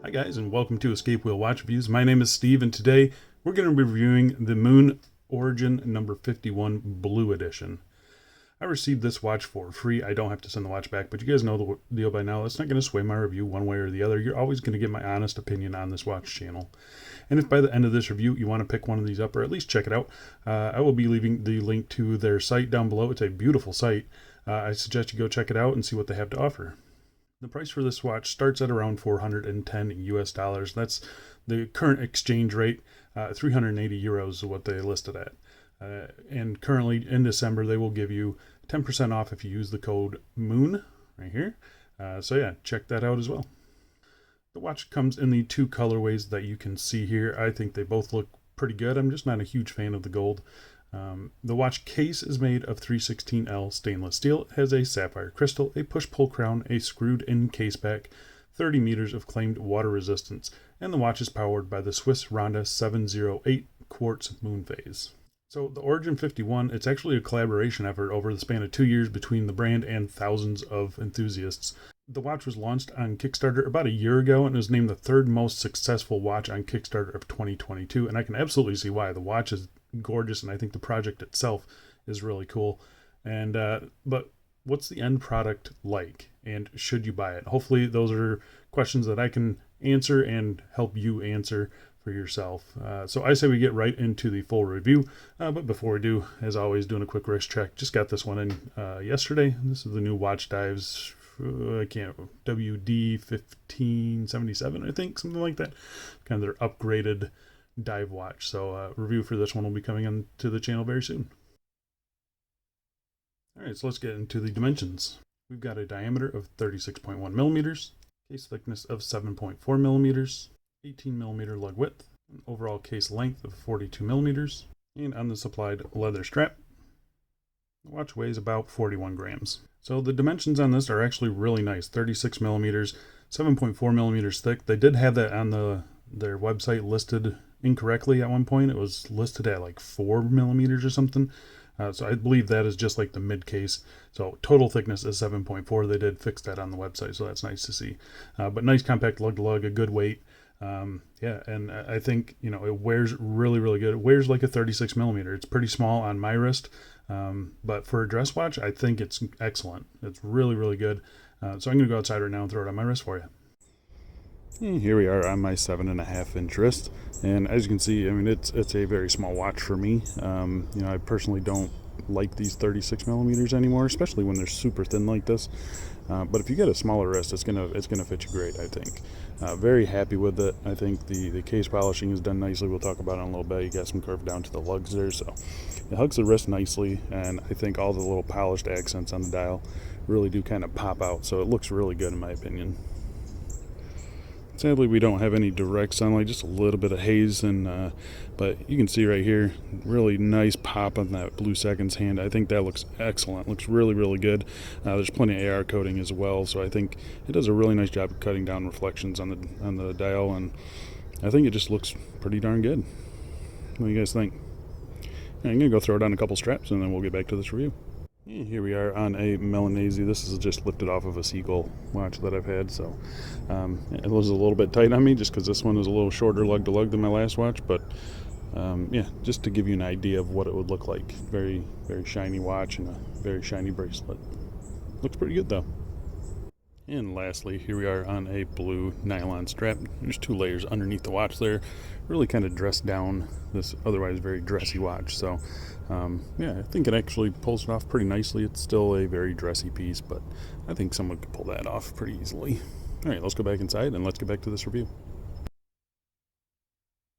Hi guys, and welcome to Escape Wheel Watch Reviews. My name is Steve, and today we're going to be reviewing the MUN Origin number 51 Blue Edition. I received this watch for free. I don't have to send the watch back, but you guys know the deal by now. It's not going to sway my review one way or the other. You're always going to get my honest opinion on this watch channel. And if by the end of this review you want to pick one of these up or at least check it out, I will be leaving the link to their site down below. It's a beautiful site. I suggest you go check it out and see what they have to offer. The price for this watch starts at around 410 US dollars. That's the current exchange rate. 380 euros is what they listed at. And currently in December, they will give you 10% off if you use the code MOON right here. So yeah, check that out as well. The watch comes in the two colorways that you can see here. I think they both look pretty good. I'm just not a huge fan of the gold. The watch case is made of 316L stainless steel. It has a sapphire crystal, a push-pull crown, a screwed-in case back, 30 meters of claimed water resistance, and the watch is powered by the Swiss Ronda 708 quartz moonphase. So the Origin 51, it's actually a collaboration effort over the span of 2 years between the brand and thousands of enthusiasts. The watch was launched on Kickstarter about a year ago and was named the third most successful watch on Kickstarter of 2022, and I can absolutely see why. The watch is gorgeous, and I think the project itself is really cool. And but what's the end product like, and should you buy it? Hopefully those are questions that I can answer and help you answer for yourself. So I say we get right into the full review, but before we do, as always, doing a quick wrist check. Just got this one in yesterday. This is the new Watch Dives WD-1577, I think, something like that, kind of their upgraded dive watch. So review for this one will be coming into the channel very soon. All right, so let's get into the dimensions. We've got a diameter of 36.1 millimeters, case thickness of 7.4 millimeters, 18 millimeter lug width, an overall case length of 42 millimeters, and on the supplied leather strap, the watch weighs about 41 grams. So the dimensions on this are actually really nice. 36 millimeters, 7.4 millimeters thick. They did have that on their website listed incorrectly at one point. It was listed at like 4 millimeters or something. So I believe that is just like the mid case. So total thickness is 7.4. They did fix that on the website, so that's nice to see. But nice compact lug to lug, a good weight. Yeah, and I think, you know, it wears really, really good. It wears like a 36 millimeter. It's pretty small on my wrist, but for a dress watch, I think it's excellent. It's really, really good. So I'm going to go outside right now and throw it on my wrist for you. And here we are on my 7.5 inch wrist, and as you can see, I mean, it's a very small watch for me. You know, I personally don't like these 36 millimeters anymore, especially when they're super thin like this. But if you get a smaller wrist, it's gonna fit you great, I think. Very happy with it. I think the case polishing is done nicely. We'll talk about it in a little bit. You got some curve down to the lugs there, so it hugs the wrist nicely, and I think all the little polished accents on the dial really do kind of pop out, so it looks really good in my opinion. Sadly, we don't have any direct sunlight, just a little bit of haze, and but you can see right here, really nice pop on that blue seconds hand. I think that looks excellent. Looks really, really good. There's plenty of AR coating as well, so I think it does a really nice job of cutting down reflections on the dial, and I think it just looks pretty darn good. What do you guys think? I'm gonna go throw it on a couple straps, and then we'll get back to this review. Here we are on a Milanese. This is just lifted off of a Seagull watch that I've had, so it was a little bit tight on me just because this one is a little shorter lug to lug than my last watch, but yeah, just to give you an idea of what it would look like. Very, very shiny watch and a very shiny bracelet. Looks pretty good though. And lastly, here we are on a blue nylon strap. There's 2 layers underneath the watch there. Really kind of dressed down this otherwise very dressy watch. So, yeah, I think it actually pulls it off pretty nicely. It's still a very dressy piece, but I think someone could pull that off pretty easily. All right, let's go back inside and let's get back to this review.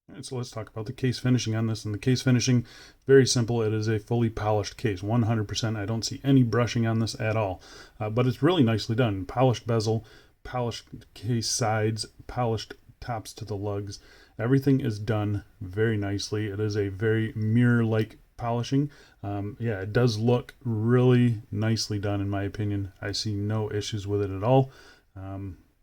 All right, so let's talk about the case finishing on this. And the case finishing, very simple. It is a fully polished case, 100%. I don't see any brushing on this at all, but it's really nicely done. Polished bezel, polished case sides, polished tops to the lugs. Everything is done very nicely. It is a very mirror-like polishing. Yeah, it does look really nicely done in my opinion. I see no issues with it at all.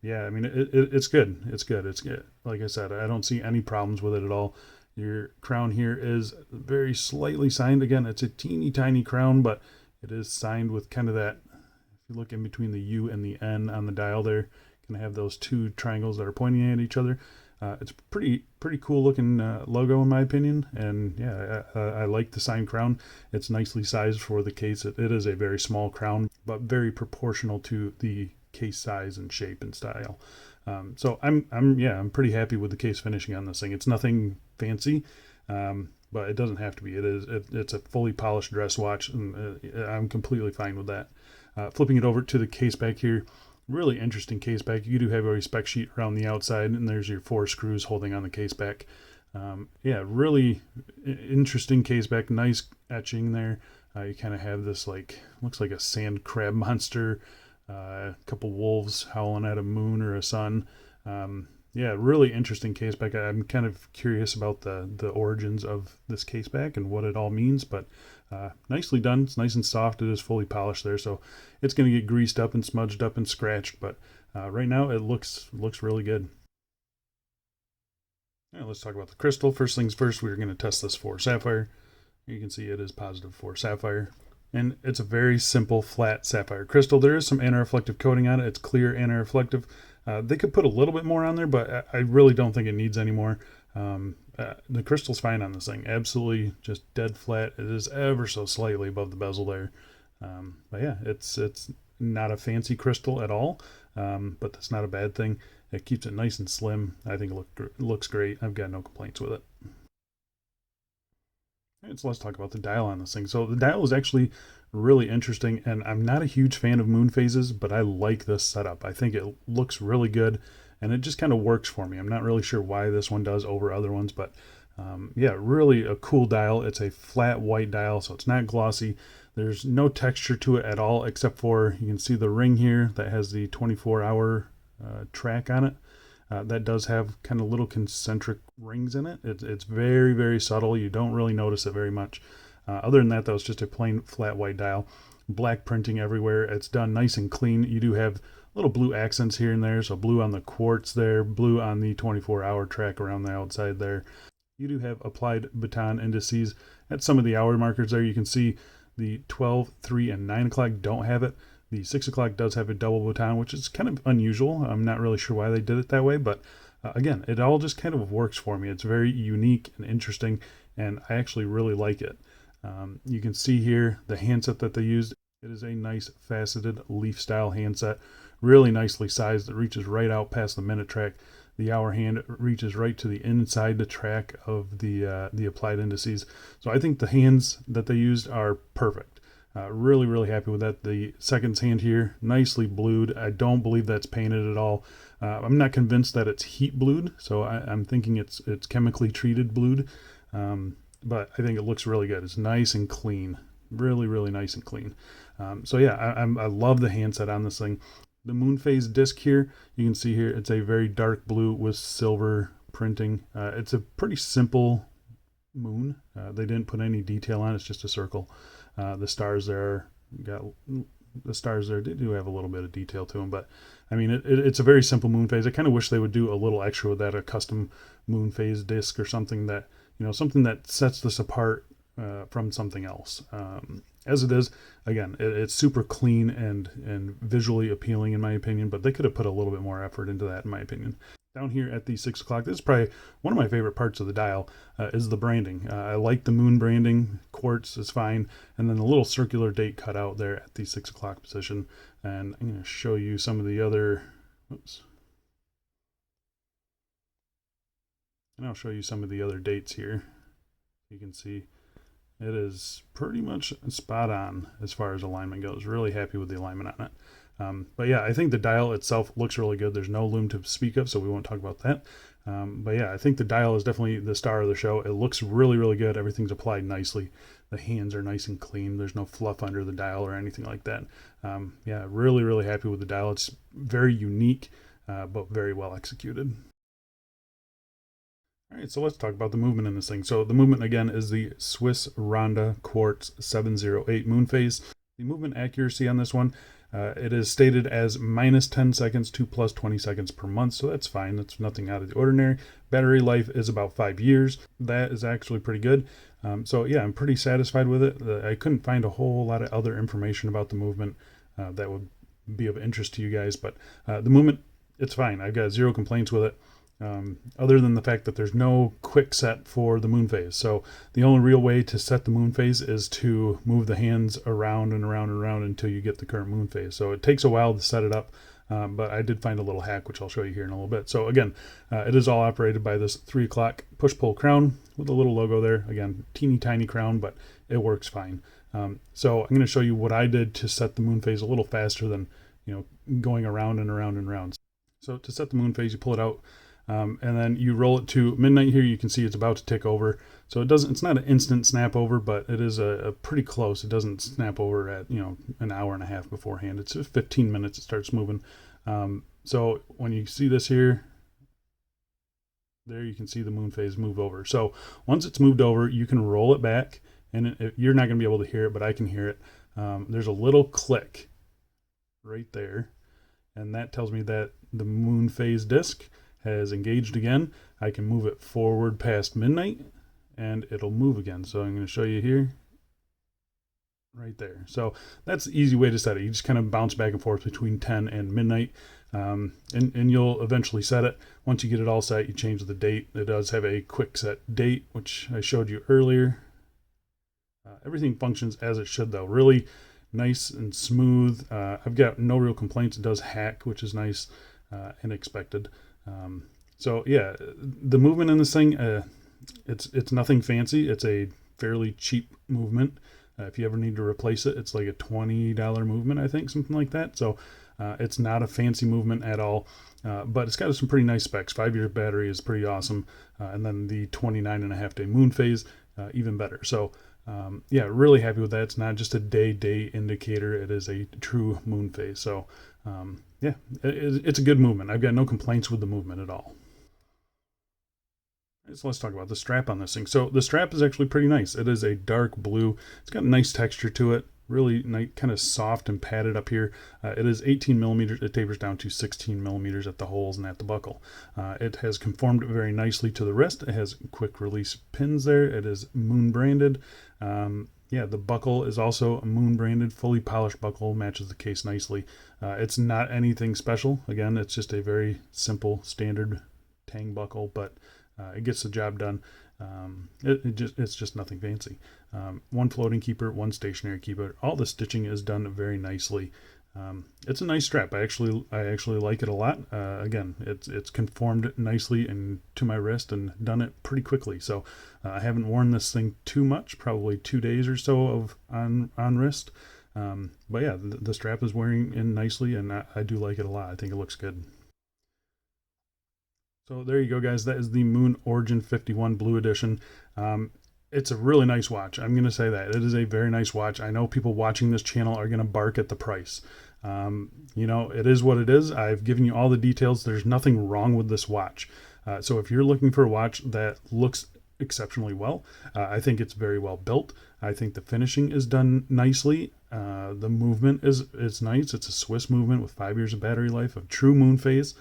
Yeah, I mean, it's good. It's good. It's good. Like I said, I don't see any problems with it at all. Your crown here is very slightly signed. Again, it's a teeny tiny crown, but it is signed with kind of that, if you look in between the U and the N on the dial there, Gonna have those two triangles that are pointing at each other. It's pretty cool looking logo in my opinion, and yeah, I like the sign crown. It's nicely sized for the case. It is a very small crown, but very proportional to the case size and shape and style. So I'm pretty happy with the case finishing on this thing. It's nothing fancy, but it doesn't have to be. It's a fully polished dress watch, and I'm completely fine with that. Flipping it over to the case back here. Really interesting case back. You do have a spec sheet around the outside, and there's your 4 screws holding on the case back. Yeah, really interesting case back. Nice etching there. You kind of have this looks like a sand crab monster. A couple wolves howling at a moon or a sun. Yeah, really interesting case back. I'm kind of curious about the origins of this case back and what it all means, but nicely done. It's nice and soft. It is fully polished there, so it's going to get greased up and smudged up and scratched, but right now it looks really good. Now let's talk about the crystal. First things first, we're going to test this for sapphire. You can see it is positive for sapphire. And it's a very simple flat sapphire crystal. There is some anti-reflective coating on it. It's clear anti-reflective. They could put a little bit more on there, but I really don't think it needs any more. The crystal's fine on this thing. Absolutely just dead flat. It is ever so slightly above the bezel there. But yeah, it's not a fancy crystal at all, but that's not a bad thing. It keeps it nice and slim. I think it looks great. I've got no complaints with it. Right, so let's talk about the dial on this thing. So the dial is actually really interesting, and I'm not a huge fan of moon phases, but I like this setup. I think it looks really good, and it just kind of works for me. I'm not really sure why this one does over other ones, but yeah, really a cool dial. It's a flat white dial, so it's not glossy. There's no texture to it at all, except for you can see the ring here that has the 24-hour track on it. That does have kind of little concentric rings in it. It's very, very subtle. You don't really notice it very much. Other than that, though, it's just a plain flat white dial. Black printing everywhere. It's done nice and clean. You do have little blue accents here and there. So blue on the quartz there, blue on the 24-hour track around the outside there. You do have applied baton indices at some of the hour markers there. You can see the 12, 3, and 9 o'clock don't have it. The 6 o'clock does have a double baton, which is kind of unusual. I'm not really sure why they did it that way, but again, it all just kind of works for me. It's very unique and interesting, and I actually really like it. You can see here the handset that they used. It is a nice faceted leaf style handset, really nicely sized. It reaches right out past the minute track. The hour hand reaches right to the inside the track of the applied indices. So I think the hands that they used are perfect. Really, really happy with that. The seconds hand here, nicely blued. I don't believe that's painted at all. I'm not convinced that it's heat blued, so I'm thinking it's chemically treated blued. But I think it looks really good. It's nice and clean. Really, really nice and clean. So yeah, I love the handset on this thing. The moonphase disc here, you can see here, it's a very dark blue with silver printing. It's a pretty simple moon. They didn't put any detail on it. It's just a circle. The stars there, they do have a little bit of detail to them, but I mean, it's a very simple moon phase. I kind of wish they would do a little extra with that, a custom moon phase disc or something that, something that sets this apart from something else. As it is, again, it's super clean and visually appealing in my opinion, but they could have put a little bit more effort into that in my opinion. Down here at the 6 o'clock, this is probably one of my favorite parts of the dial, is the branding. I like the moon branding. Quartz is fine. And then the little circular date cut out there at the 6 o'clock position. And I'm going to show you some of the other, and I'll show you some of the other dates here. You can see it is pretty much spot on as far as alignment goes. Really happy with the alignment on it. But yeah, I think the dial itself looks really good. There's no lume to speak of, so we won't talk about that. But yeah, I think the dial is definitely the star of the show. It looks really, really good. Everything's applied nicely. The hands are nice and clean. There's no fluff under the dial or anything like that. Yeah, really, really happy with the dial. It's very unique, but very well executed. All right, so let's talk about the movement in this thing. So the movement, again, is the Swiss Ronda Quartz 708 moon phase. The movement accuracy on this one, it is stated as minus 10 seconds to plus 20 seconds per month, so that's fine. That's nothing out of the ordinary. Battery life is about 5 years. That is actually pretty good. So yeah, I'm pretty satisfied with it. I couldn't find a whole lot of other information about the movement that would be of interest to you guys, but the movement it's fine. I've got zero complaints with it. Other than the fact that there's no quick set for the moon phase. So the only real way to set the moon phase is to move the hands around and around and around until you get the current moon phase. So it takes a while to set it up, but I did find a little hack, which I'll show you here in a little bit. So again, it is all operated by this 3 o'clock push-pull crown with a little logo there. Again, teeny tiny crown, but it works fine. So I'm going to show you what I did to set the moon phase a little faster than, going around and around and around. So to set the moon phase, you pull it out, and then you roll it to midnight here. You can see it's about to tick over. So it's not an instant snap over, but it is a pretty close. It doesn't snap over at, an hour and a half beforehand. It's just 15 minutes. It starts moving. So when you see this here, there you can see the moon phase move over. So once it's moved over, you can roll it back, and you're not going to be able to hear it, but I can hear it. There's a little click right there, and that tells me that the moon phase disc has engaged again. I can move it forward past midnight and it'll move again. So I'm going to show you here, right there. So that's the easy way to set it. You just kind of bounce back and forth between 10 and midnight, and you'll eventually set it. Once you get it all set, you change the date. It does have a quick set date, which I showed you earlier. Everything functions as it should, though. Really nice and smooth. I've got no real complaints. It does hack, which is nice and expected. So yeah, the movement in this thing, it's nothing fancy. It's a fairly cheap movement. If you ever need to replace it, it's like a $20 movement, I think, something like that. So it's not a fancy movement at all, but it's got some pretty nice specs. 5-year battery is pretty awesome, and then the 29.5-day moon phase, even better. So yeah, really happy with that. It's not just a day indicator. It is a true moon phase. So yeah, it's a good movement. I've got no complaints with the movement at all. So let's talk about the strap on this thing. So the strap is actually pretty nice. It is a dark blue. It's got a nice texture to it. Really nice, kind of soft and padded up here. It is 18 millimeters. It tapers down to 16 millimeters at the holes and at the buckle. It has conformed very nicely to the wrist. It has quick release pins there. It is moon branded. Yeah, the buckle is also a moon branded, fully polished buckle, matches the case nicely. It's not anything special. Again, it's just a very simple standard Tang buckle, but it gets the job done. It's just nothing fancy. One floating keeper, one stationary keeper. All the stitching is done very nicely. It's a nice strap. I actually like it a lot. Again, it's conformed nicely and to my wrist and done it pretty quickly. So I haven't worn this thing too much, probably 2 days or so of on wrist. But yeah, the strap is wearing in nicely, and I do like it a lot. I think it looks good. So there you go, guys. That is the MUN Origin 51 Blue Edition. It's a really nice watch. I'm going to say that. It is a very nice watch. I know people watching this channel are going to bark at the price. It is what it is. I've given you all the details. There's nothing wrong with this watch. So if you're looking for a watch that looks exceptionally well, I think it's very well built. I think the finishing is done nicely. The movement is nice. It's a Swiss movement with 5 years of battery life, of true moon phase.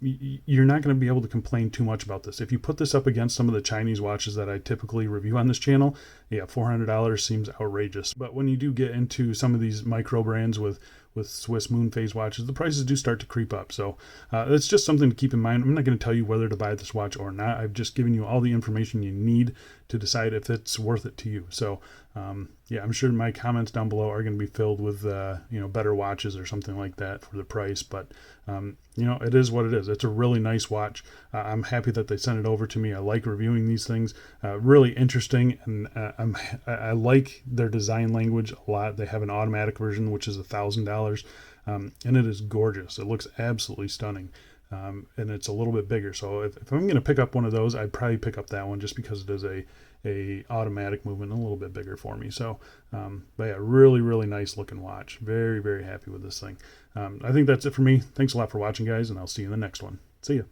You're not going to be able to complain too much about this. If you put this up against some of the Chinese watches that I typically review on this channel, yeah, $400 seems outrageous. But when you do get into some of these micro brands with Swiss moon phase watches, the prices do start to creep up. So it's just something to keep in mind. I'm not going to tell you whether to buy this watch or not. I've just given you all the information you need to decide if it's worth it to you. So yeah, I'm sure my comments down below are going to be filled with better watches or something like that for the price. But it is what it is. It's a really nice watch. I'm happy that they sent it over to me. I like reviewing these things. Really interesting, and I like their design language a lot. They have an automatic version, which is $1,000, and it is gorgeous. It looks absolutely stunning. And it's a little bit bigger. So if I'm going to pick up one of those, I'd probably pick up that one just because it is a automatic movement, a little bit bigger for me. So, but yeah, really, really nice looking watch. Very, very happy with this thing. I think that's it for me. Thanks a lot for watching, guys, and I'll see you in the next one. See ya.